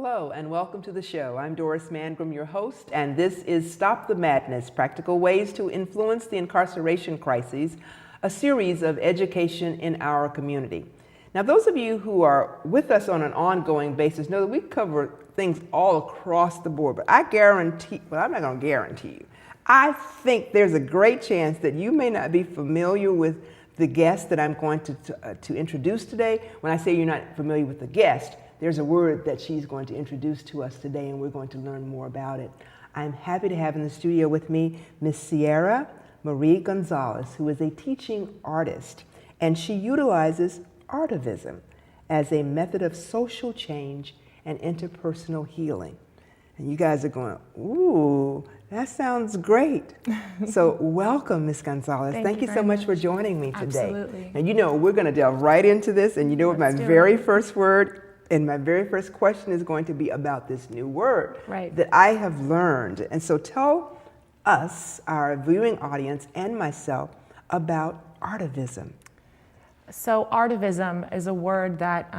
Hello and welcome to the show. I'm Doris MANGRUM, your host, and this is Stop the Madness, Practical Ways to Influence the Incarceration Crises, a series of education in our community. Now, those of you who are with us on an ongoing basis know that we cover things all across the board, but I guarantee, well, I'm not going to guarantee you, I think there's a great chance that you may not be familiar with the guest that I'm going to introduce today. When I say you're not familiar with the guest, there's a word that she's going to introduce to us today, and we're going to learn more about it. I'm happy to have in the studio with me Miss Sierra Marie Gonzalez, who is a teaching artist, and she utilizes Artivism as a method of social change and interpersonal healing. And you guys are going, ooh, that sounds great. So welcome, Ms. Gonzalez. Thank you so much for joining me today. Absolutely. And you know, we're going to delve right into this, and you know what my very first word and my very first question is going to be about this new word that I have learned. And so tell us, our viewing audience, and myself about Artivism. So Artivism is a word that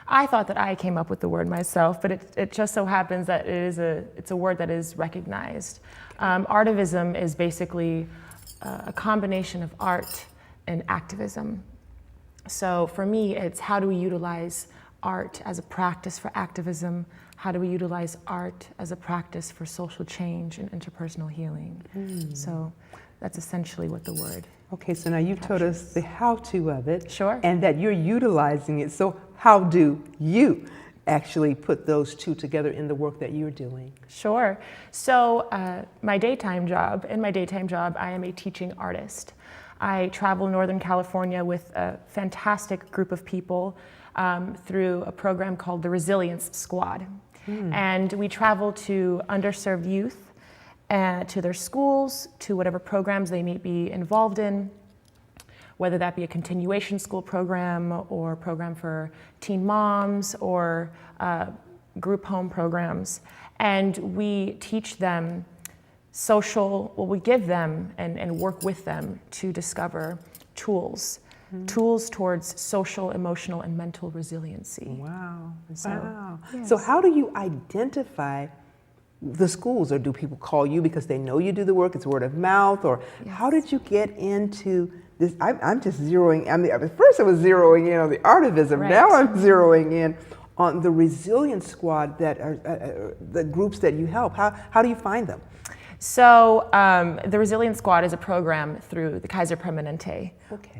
I thought that I came up with the word myself, but it just so happens that it's a word that is recognized. Artivism is basically a combination of art and activism. So for me, it's how do we utilize art as a practice for activism? How do we utilize art as a practice for social change and interpersonal healing? So that's essentially what the word. Okay, so now you've told us the how-to of it. Sure. And that you're utilizing it. So how do you actually put those two together in the work that you're doing? Sure. So in my daytime job, I am a teaching artist. I travel Northern California with a fantastic group of people through a program called the Resilience Squad. And we travel to underserved youth, to their schools, to whatever programs they may be involved in, whether that be a continuation school program or a program for teen moms or group home programs. And we teach them we give them and work with them to discover tools towards social, emotional, and mental resiliency. Wow, So, wow. yes. So how do you identify the schools, or do people call you because they know you do the work, it's word of mouth, or how did you get into this? I'm just zeroing, at first I was zeroing in on the Artivism, now I'm zeroing in on the Resilience Squad that are the groups that you help. How do you find them? So the Resilience Squad is a program through the Kaiser Permanente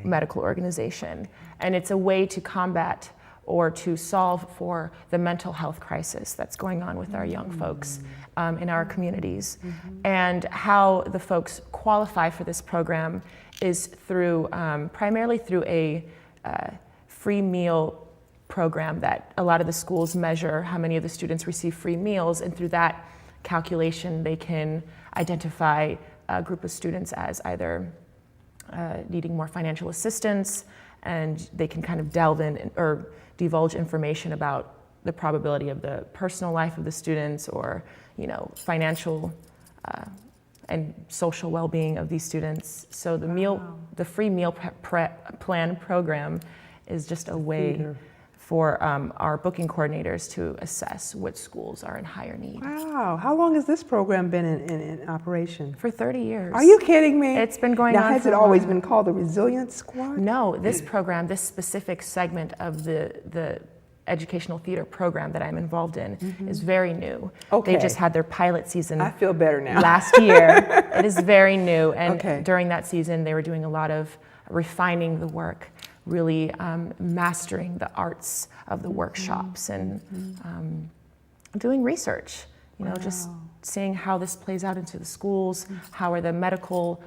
medical organization, and it's a way to combat or to solve for the mental health crisis that's going on with our young folks in our communities. And how the folks qualify for this program is through primarily through a free meal program that a lot of the schools measure how many of the students receive free meals, and through that calculation they can identify a group of students as either needing more financial assistance, and they can kind of delve in or divulge information about the probability of the personal life of the students, or financial and social well-being of these students. So the free meal plan program is just a way for our booking coordinators to assess which schools are in higher need. Wow, how long has this program been in operation? For 30 years. Are you kidding me? It's been going on. Now, has it always been called the Resilience Squad? No, this program, this specific segment of the educational theater program that I'm involved in is very new. They just had their pilot season. I feel better now. Last year. It is very new, and during that season they were doing a lot of refining the work, really mastering the arts of the workshops, and doing research, just seeing how this plays out into the schools, how are the medical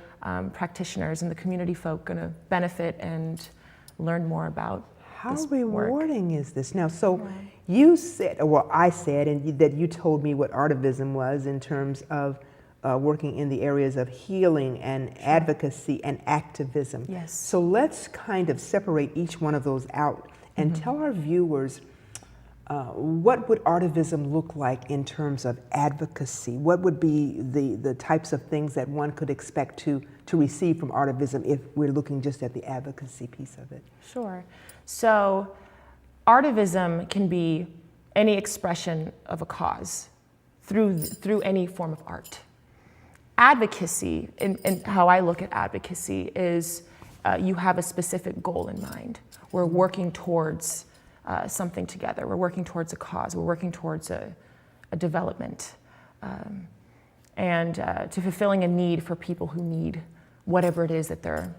practitioners and the community folk going to benefit and learn more about how this rewarding is this now? So you said, well, I said, and that you told me what Artivism was in terms of working in the areas of healing and advocacy and activism. Yes. So let's kind of separate each one of those out and tell our viewers what would Artivism look like in terms of advocacy? What would be the types of things that one could expect to receive from Artivism if we're looking just at the advocacy piece of it? Sure. So Artivism can be any expression of a cause through any form of art. Advocacy, and how I look at advocacy, is you have a specific goal in mind. We're working towards something together. We're working towards a cause. We're working towards a development, and to fulfilling a need for people who need whatever it is that they're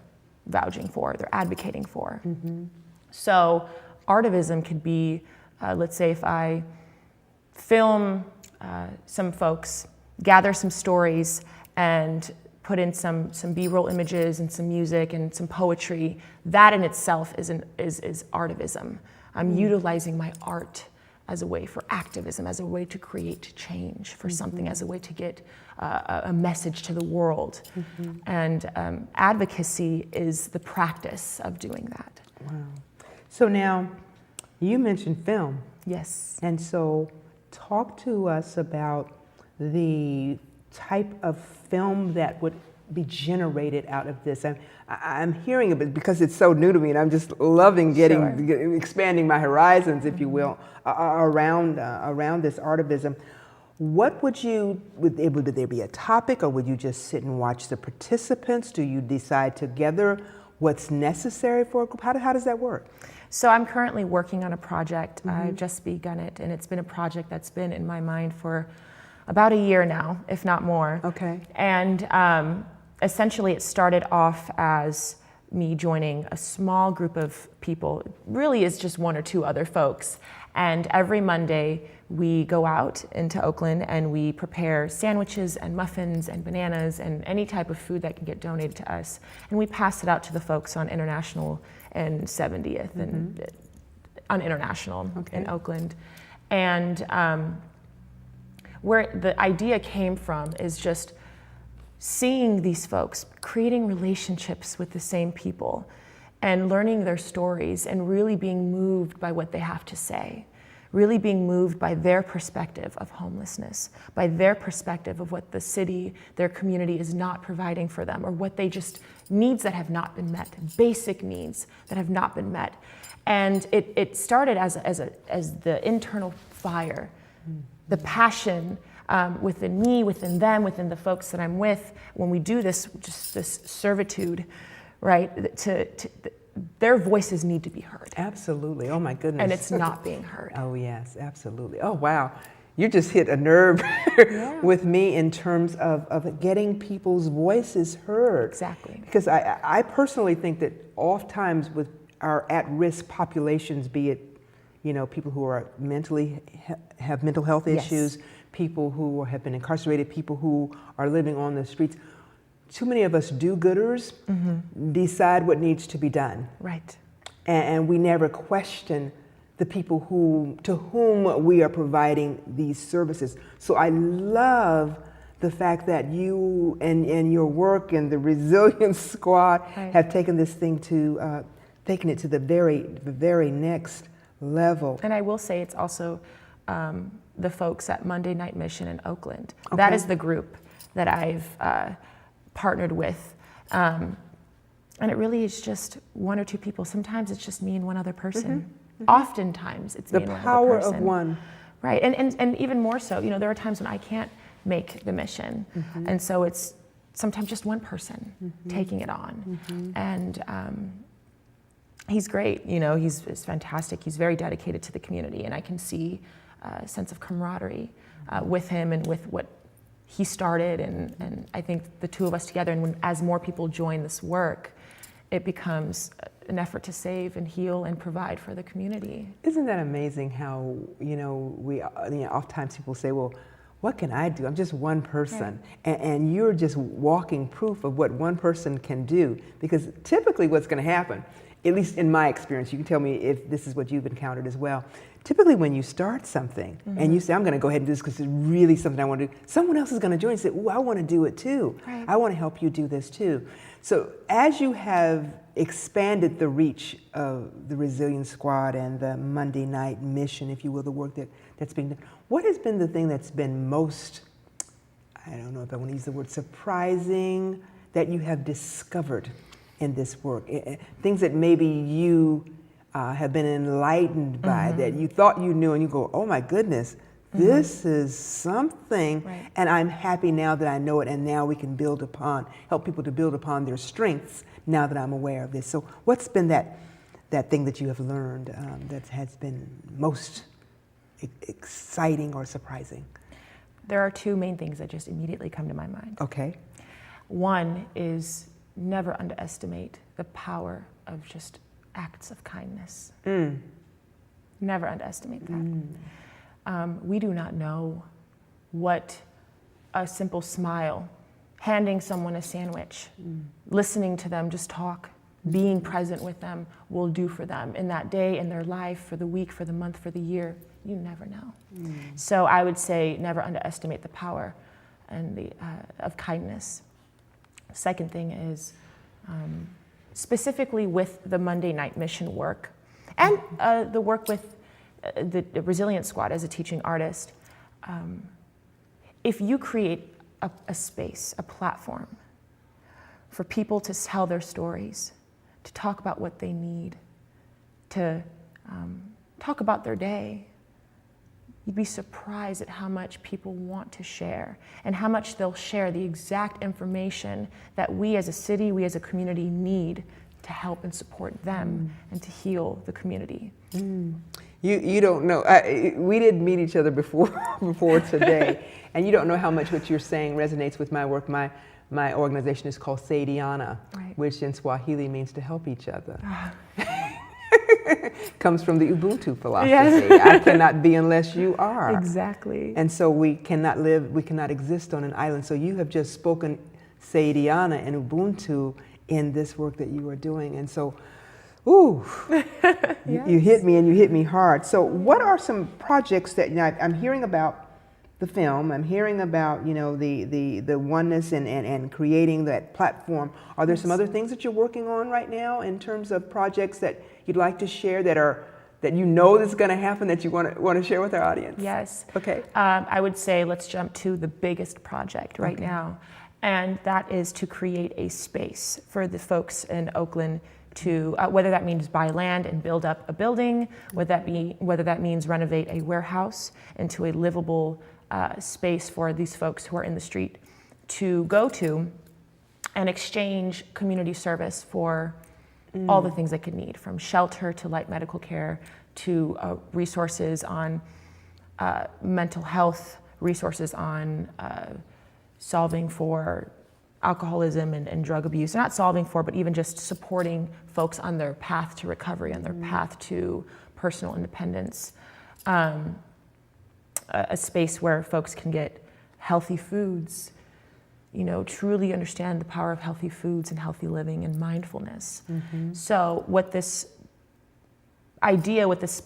vouching for, they're advocating for. Mm-hmm. So Artivism could be, let's say if I film some folks, gather some stories, and put in some B-roll images and some music and some poetry, that in itself is Artivism. I'm utilizing my art as a way for activism, as a way to create change for something, as a way to get a message to the world. And advocacy is the practice of doing that. Wow. So now, you mentioned film. Yes. And so talk to us about the type of film that would be generated out of this. I'm hearing of it because it's so new to me, and I'm just loving expanding my horizons, if you will, around this Artivism. What would there be a topic, or would you just sit and watch the participants? Do you decide together what's necessary for a group? How does that work? So I'm currently working on a project. I've just begun it, and it's been a project that's been in my mind for about a year now, if not more. Okay. And essentially it started off as me joining a small group of people. Really is just one or two other folks. And every Monday we go out into Oakland and we prepare sandwiches and muffins and bananas and any type of food that can get donated to us. And we pass it out to the folks on International and 70th and on International in Oakland. And where the idea came from is just seeing these folks, creating relationships with the same people and learning their stories and really being moved by what they have to say, really being moved by their perspective of homelessness, by their perspective of what the city, their community is not providing for them, or what they just, needs that have not been met, basic needs that have not been met. And it started as the internal fire, the passion within me, within them, within the folks that I'm with, when we do this, just this servitude, right? Their voices need to be heard. Absolutely. Oh my goodness. And it's not being heard. Oh yes, absolutely. Oh wow. You just hit a nerve with me in terms of getting people's voices heard. Exactly. Because I personally think that oftentimes with our at-risk populations, be it, you know, people who are have mental health issues, people who have been incarcerated, people who are living on the streets, too many of us do-gooders decide what needs to be done. Right. And we never question the people to whom we are providing these services. So I love the fact that you and your work and the Resilience Squad have taken this thing to, taken it to the very next level. And I will say it's also the folks at Monday Night Mission in Oakland. That is the group that I've partnered with. And it really is just one or two people. Sometimes it's just me and one other person. Oftentimes it's me and one other person. The power of one. Right, and even more so, you know, there are times when I can't make the mission. And so it's sometimes just one person taking it on. And he's great, you know, he's fantastic. He's very dedicated to the community, and I can see a sense of camaraderie with him and with what he started, and I think the two of us together, and as more people join this work, it becomes an effort to save and heal and provide for the community. Isn't that amazing how, you know, oftentimes people say, well, what can I do? I'm just one person. And you're just walking proof of what one person can do. Because typically what's going to happen, at least in my experience, you can tell me if this is what you've encountered as well. Typically when you start something and you say, I'm going to go ahead and do this because it's really something I want to do, someone else is going to join and say, oh, I want to do it too. I want to help you do this too. So as you have expanded the reach of the Resilience Squad and the Monday Night Mission, if you will, the work that's being done, what has been the thing that's been most, I don't know if I want to use the word surprising, that you have discovered in this work? Things that maybe you have been enlightened by, that you thought you knew, and you go, oh my goodness, this is something, Right. and I'm happy now that I know it, and now we can help people to build upon their strengths now that I'm aware of this. So what's been that thing that you have learned that has been most exciting or surprising? There are two main things that just immediately come to my mind. Okay. One is never underestimate the power of just acts of kindness. Never underestimate that. We do not know what a simple smile, handing someone a sandwich, listening to them just talk, being present with them will do for them in that day, in their life, for the week, for the month, for the year. You never know. So I would say never underestimate the power and of kindness. Second thing is specifically with the Monday night mission work and the work with the Resilience Squad as a teaching artist. If you create a space, a platform for people to tell their stories, to talk about what they need, to talk about their day, you'd be surprised at how much people want to share and how much they'll share the exact information that we as a city, we as a community need to help and support them and to heal the community. You don't know. We didn't meet each other before today, and you don't know how much what you're saying resonates with my work. My organization is called Saidiana, Right. which in Swahili means to help each other. Comes from the Ubuntu philosophy. Yes. I cannot be unless you are. Exactly. And so we cannot exist on an island. So you have just spoken Saidiana and Ubuntu in this work that you are doing. And so, ooh, you hit me, and you hit me hard. So what are some projects that, I'm hearing about the film, I'm hearing about, the oneness and creating that platform. Are there some other things that you're working on right now in terms of projects that you'd like to share that you know that's going to happen, that you want to share with our audience? Yes. Okay. I would say let's jump to the biggest project right now, and that is to create a space for the folks in Oakland to, whether that means buy land and build up a building, whether that means renovate a warehouse into a livable space for these folks who are in the street to go to and exchange community service for all the things they could need, from shelter to light medical care to resources on mental health, resources on solving for alcoholism and drug abuse. Not solving for, but even just supporting folks on their path to recovery, on their path to personal independence. A space where folks can get healthy foods, truly understand the power of healthy foods and healthy living and mindfulness. So what this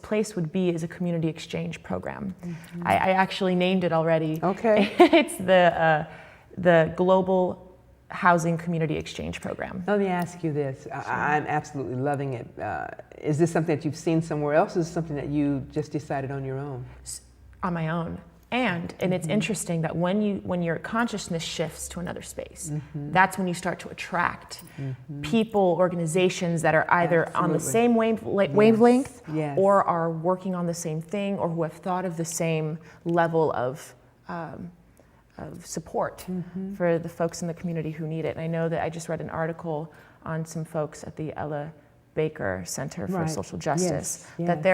place would be is a community exchange program. I actually named it already. Okay. It's the Global Housing Community Exchange Program. Let me ask you this. Sure. I'm absolutely loving it. Is this something that you've seen somewhere else, or is it something that you just decided on your own? On my own. And it's interesting that when your consciousness shifts to another space, that's when you start to attract people, organizations that are either on the same wavelength or are working on the same thing, or who have thought of the same level of support for the folks in the community who need it. And I know that I just read an article on some folks at the Ella Baker Center for Social Justice, that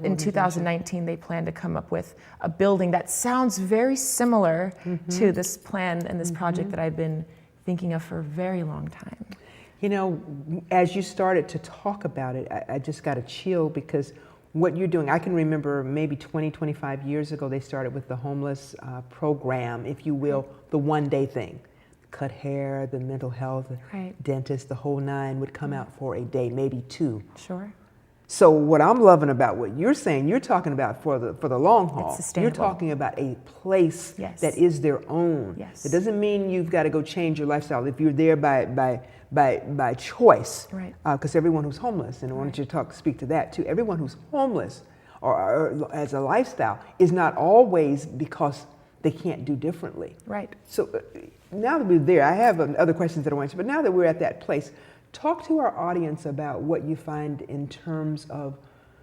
in 2019 they plan to come up with a building that sounds very similar to this plan and this project that I've been thinking of for a very long time. As you started to talk about it, I just got a chill, because what you're doing, I can remember maybe 20, 25 years ago, they started with the homeless program, if you will, the one-day thing. Cut hair, the mental health, dentist, the whole nine would come out for a day, maybe two. Sure. So what I'm loving about what you're saying, you're talking about for the long haul. It's sustainable. You're talking about a place that is their own. Yes. It doesn't mean you've got to go change your lifestyle if you're there by choice. Right. Because everyone who's homeless, and I wanted you to speak to that too. Everyone who's homeless or as a lifestyle is not always because they can't do differently. Right. So now that we're there, I have other questions that I want to, but now that we're at that place, Talk to our audience about what you find in terms of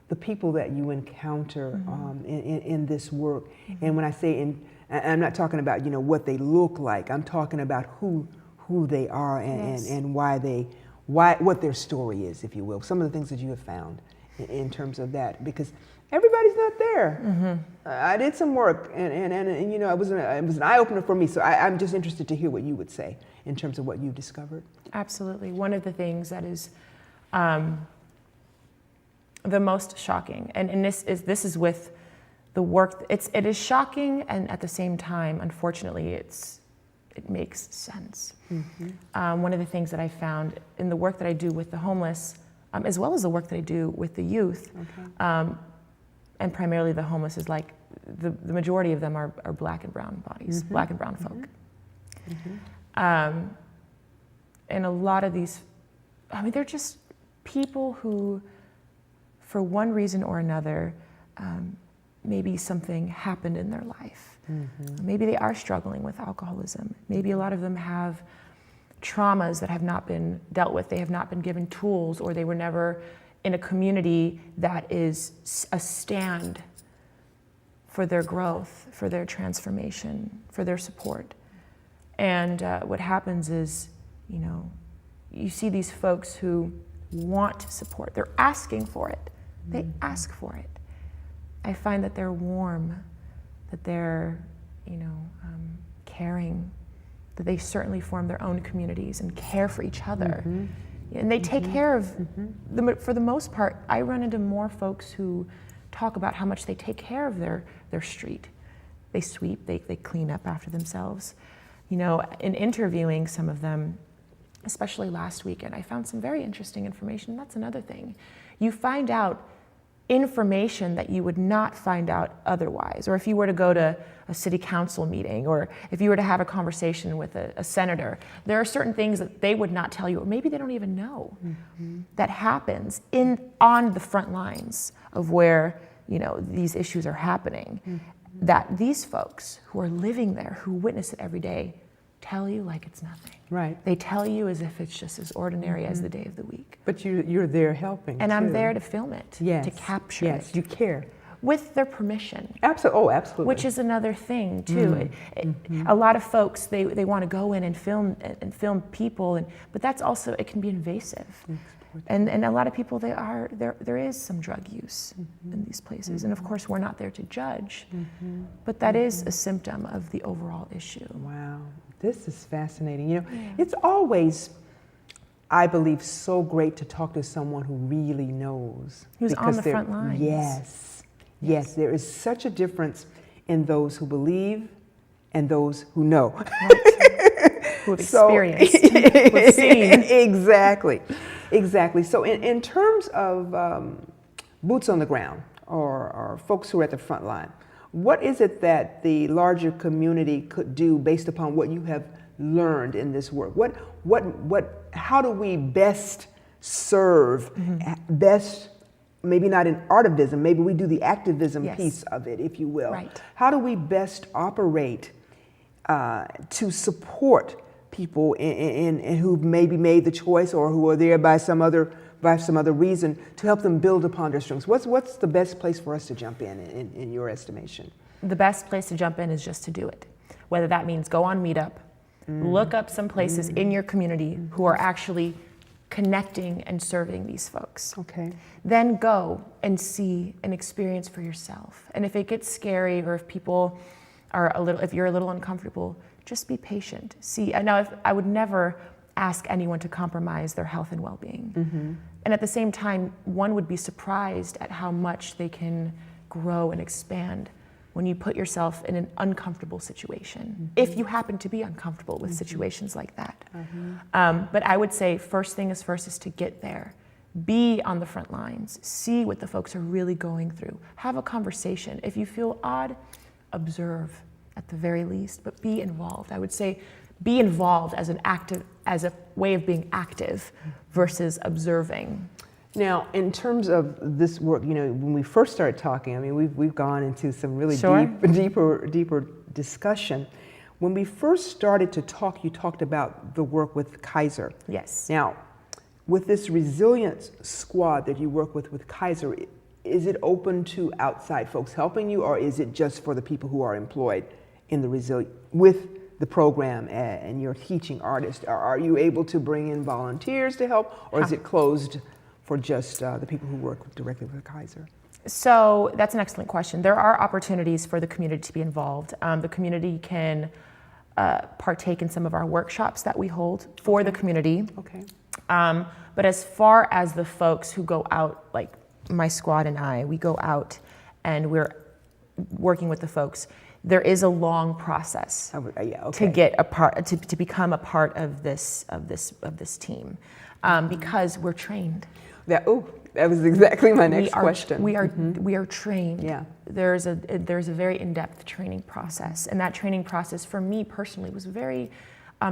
the people that you encounter in this work. And when I say I'm not talking about what they look like. I'm talking about who they are and what their story is, if you will. Some of the things that you have found in terms of that, because everybody's not there. I did some work, and it was an eye opener for me. So I'm just interested to hear what you would say in terms of what you discovered. Absolutely. One of the things that is the most shocking, and this is with the work. It is shocking, and at the same time, unfortunately, it makes sense. One of the things that I found in the work that I do with the homeless, as well as the work that I do with the youth, and primarily the homeless, is like the majority of them are black and brown bodies, black and brown folk. And a lot of these, they're just people who, for one reason or another, maybe something happened in their life. Maybe they are struggling with alcoholism. Maybe a lot of them have traumas that have not been dealt with. They have not been given tools, or they were never in a community that is a stand for their growth, for their transformation, for their support. And what happens is, you see these folks who want support. They're asking for it. They ask for it. I find that they're warm, that they're, caring, that they certainly form their own communities and care for each other. And they take care of, for the most part, I run into more folks who talk about how much they take care of their street. They sweep, they clean up after themselves. In interviewing some of them, especially last weekend, I found some very interesting information. That's another thing. You find out information that you would not find out otherwise. Or if you were to go to a city council meeting, or if you were to have a conversation with a senator, there are certain things that they would not tell you, or maybe they don't even know, that happens on the front lines of where these issues are happening, that these folks who are living there, who witness it every day, tell you like it's nothing. Right. They tell you as if it's just as ordinary as the day of the week. But you're there helping. And too. I'm there to film it, to capture it. Yes, you care. With their permission. Absolutely. Oh, absolutely. Which is another thing too. A lot of folks, they want to go in and film people, but that's also, it can be invasive. And a lot of people, there is some drug use in these places. And of course, we're not there to judge, but that is a symptom of the overall issue. Wow, this is fascinating. It's always, I believe, so great to talk to someone who really knows. Who's on the front lines. Yes, there is such a difference in those who believe and those who know. Who have experienced, who have seen. Exactly. So in terms of boots on the ground, or folks who are at the front line, what is it that the larger community could do based upon what you have learned in this work? How do we best serve, best, maybe not in artivism, maybe we do the activism piece of it, if you will. Right. How do we best operate to support people who've maybe made the choice, or who are there by some other reason, to help them build upon their strengths? What's the best place for us to jump in your estimation? The best place to jump in is just to do it. Whether that means go on Meetup, look up some places in your community who are actually connecting and serving these folks. Okay. Then go and see and experience for yourself. And if it gets scary, or if people are if you're a little uncomfortable, just be patient. See, now I would never ask anyone to compromise their health and well-being. And at the same time, one would be surprised at how much they can grow and expand when you put yourself in an uncomfortable situation, if you happen to be uncomfortable with situations like that. But I would say first thing first is to get there. Be on the front lines. See what the folks are really going through. Have a conversation. If you feel odd, observe at the very least, but be involved. I would say be involved as a way of being active versus observing. Now, in terms of this work, when we first started talking, we've gone into some really deeper discussion. When we first started to talk, you talked about the work with Kaiser. Yes. Now, with this resilience squad that you work with Kaiser, is it open to outside folks helping you, or is it just for the people who are employed in the with the program and you're teaching artists? Are you able to bring in volunteers to help, or is it closed for just the people who work directly with Kaiser? So that's an excellent question. There are opportunities for the community to be involved. The community can partake in some of our workshops that we hold for the community. Okay. But as far as the folks who go out, like my squad and I, we go out and we're working with the folks. There is a long process to get a part, to become a part of this team, because we're trained. That was exactly my next question. We are trained. Yeah. There's a very in-depth training process, and that training process for me personally was very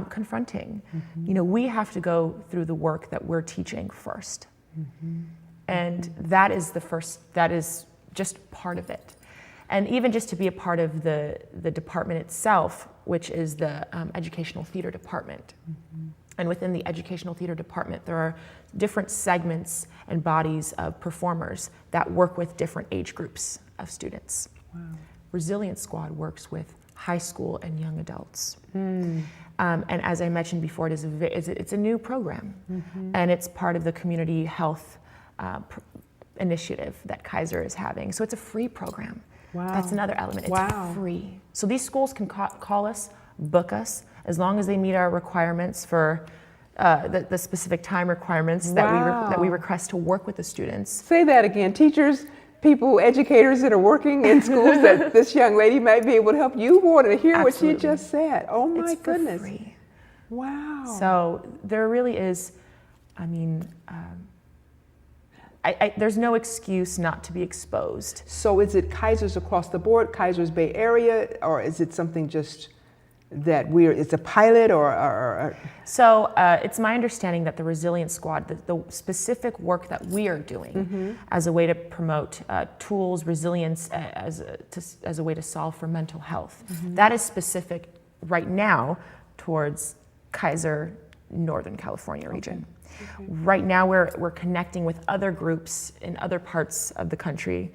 confronting. You know, we have to go through the work that we're teaching first, and that is just part of it. And even just to be a part of the department itself, which is the educational theater department. And within the educational theater department, there are different segments and bodies of performers that work with different age groups of students. Wow. Resilience Squad works with high school and young adults. And as I mentioned before, it's a new program, and it's part of the community health initiative that Kaiser is having. So it's a free program. Wow. That's another element. It's free. So these schools can call us, book us, as long as they meet our requirements for the specific time requirements that we request to work with the students. Say that again. Teachers, people, educators that are working in schools that this young lady might be able to help. You want to hear what she just said. Oh my goodness. For free. Wow. So there really is, I mean, there's no excuse not to be exposed. So is it Kaiser's across the board, Kaiser's Bay Area, or is it something just that it's a pilot or? So it's my understanding that the Resilience Squad, the specific work that we are doing as a way to promote tools, resilience as a way to solve for mental health, that is specific right now towards Kaiser Northern California region. Right now we're connecting with other groups in other parts of the country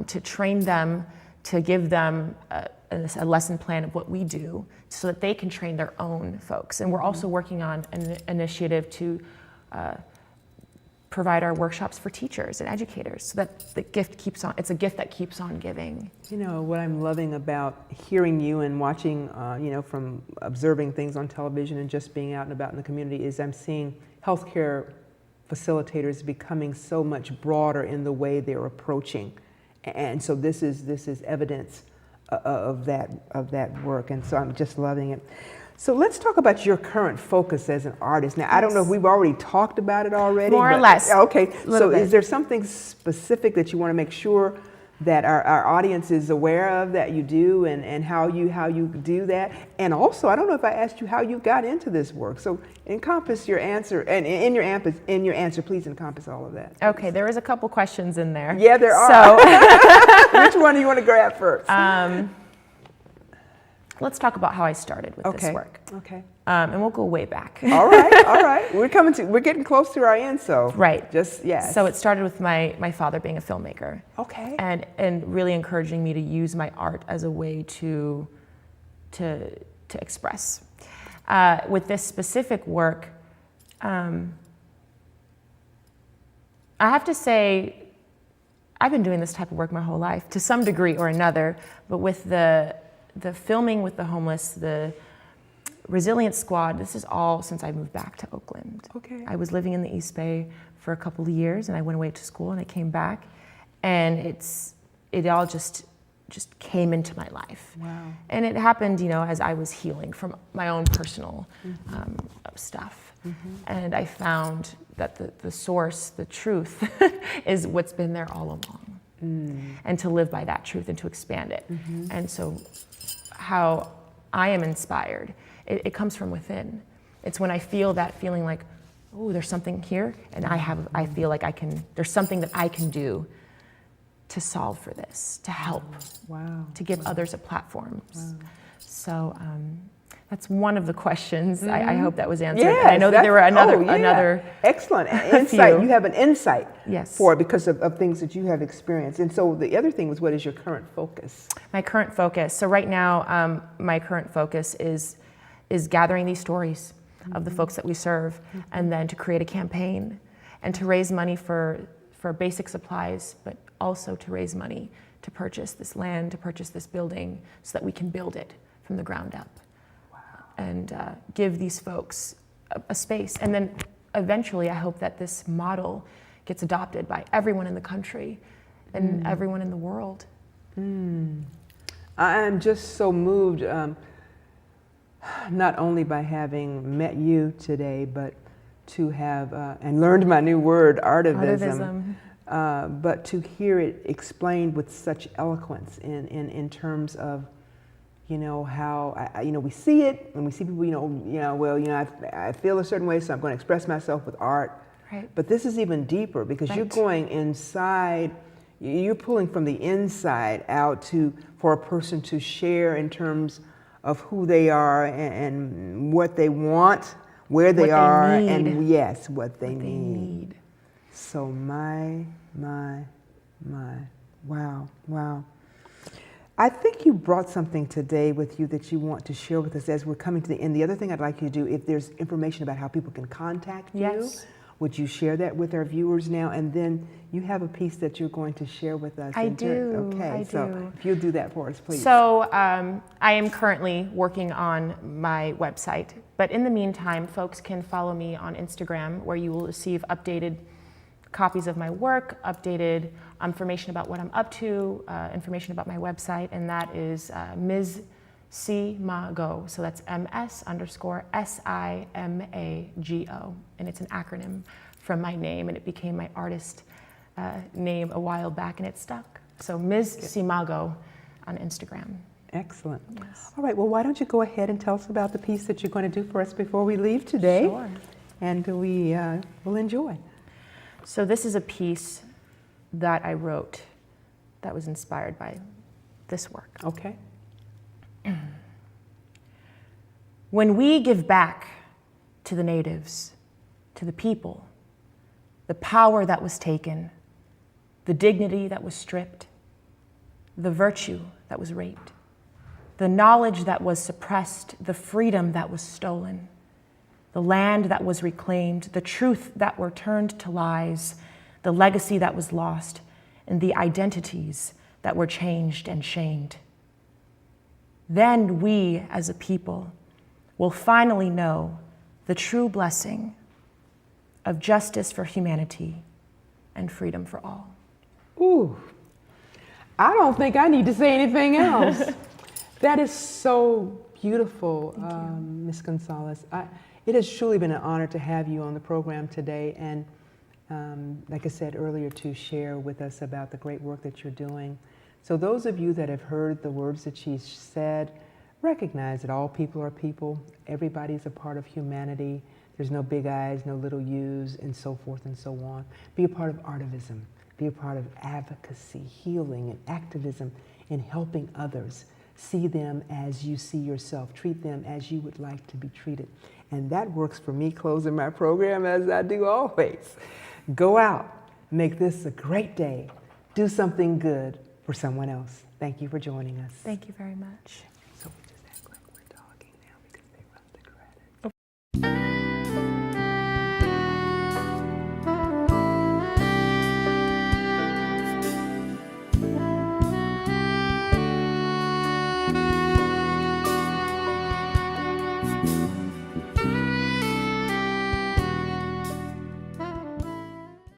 to train them, to give them a lesson plan of what we do so that they can train their own folks. And we're also working on an initiative to provide our workshops for teachers and educators so that the gift keeps on, it's a gift that keeps on giving. You know, what I'm loving about hearing you and watching, from observing things on television and just being out and about in the community is I'm seeing healthcare facilitators becoming so much broader in the way they're approaching. And so this is evidence of that work, and so I'm just loving it. So let's talk about your current focus as an artist. Now, I don't know if we've already talked about it already. More or less. Okay, so is there something specific that you want to make sure that our audience is aware of that you do, and how you do that? And also, I don't know if I asked you how you got into this work. So encompass your answer, and in your answer, please encompass all of that. Okay, there is a couple questions in there. Yeah, there are. So which one do you want to grab first? Let's talk about how I started with this work. Okay. And we'll go way back. All right. We're getting close to our end, so. Right. So it started with my father being a filmmaker. Okay. And really encouraging me to use my art as a way to express. With this specific work, I have to say, I've been doing this type of work my whole life, to some degree or another, but with the filming with the homeless, the Resilience Squad, this is all since I moved back to Oakland. Okay. I was living in the East Bay for a couple of years, and I went away to school, and I came back, and it all just came into my life. Wow. And it happened, as I was healing from my own personal stuff. And I found that the source, the truth, is what's been there all along. And to live by that truth and to expand it. And so how I am inspired, it comes from within. It's when I feel that feeling like, oh, there's something here, and I feel like there's something that I can do to solve for this, to help, to give others a platform. So That's one of the questions. I hope that was answered. Yes, And I know that there were another excellent insight. few. You have an insight Yes. for it because of things that you have experienced. And so the other thing was, what is your current focus? My current focus. So right now, my current focus is gathering these stories of the folks that we serve, and then to create a campaign and to raise money for basic supplies, but also to raise money to purchase this land, to purchase this building, so that we can build it from the ground up. Wow. And give these folks a space. And then eventually, I hope that this model gets adopted by everyone in the country and everyone in the world. I am just so moved, not only by having met you today, but to have, and learned my new word, Artiuism. But to hear it explained with such eloquence in terms of, how, we see it, when we see people, I feel a certain way, so I'm going to express myself with art. Right. But this is even deeper because you're going inside, you're pulling from the inside out for a person to share in terms of who they are and what they want, where they are, and yes, what they need. So my, wow. I think you brought something today with you that you want to share with us as we're coming to the end. The other thing I'd like you to do, if there's information about how people can contact you, would you share that with our viewers now? And then you have a piece that you're going to share with us. I do. Okay, so if you'll do that for us, please. So I am currently working on my website, but in the meantime, folks can follow me on Instagram, where you will receive updated copies of my work, updated information about what I'm up to, information about my website, and that is Ms. Simago. So that's MS_SIMAGO, and it's an acronym from my name, and it became my artist name a while back, and it stuck. So Ms. Simago on Instagram. Excellent. Yes. All right, well, why don't you go ahead and tell us about the piece that you're going to do for us before we leave today? Sure. And we will enjoy. So this is a piece that I wrote that was inspired by this work. Okay. When we give back to the natives, to the people, the power that was taken, the dignity that was stripped, the virtue that was raped, the knowledge that was suppressed, the freedom that was stolen, the land that was reclaimed, the truth that were turned to lies, the legacy that was lost, and the identities that were changed and shamed. Then we, as a people, will finally know the true blessing of justice for humanity and freedom for all. Ooh, I don't think I need to say anything else. That is so beautiful, Ms. Gonzalez. It has truly been an honor to have you on the program today, and like I said earlier, to share with us about the great work that you're doing. So those of you that have heard the words that she said, recognize that all people are people. Everybody's a part of humanity. There's no big I's, no little U's, and so forth and so on. Be a part of Artiuism. Be a part of advocacy, healing, and activism in helping others. See them as you see yourself. Treat them as you would like to be treated. And that works for me closing my program as I do always. Go out, make this a great day. Do something good for someone else. Thank you for joining us. Thank you very much. So we just act like we're talking now because they run the credit.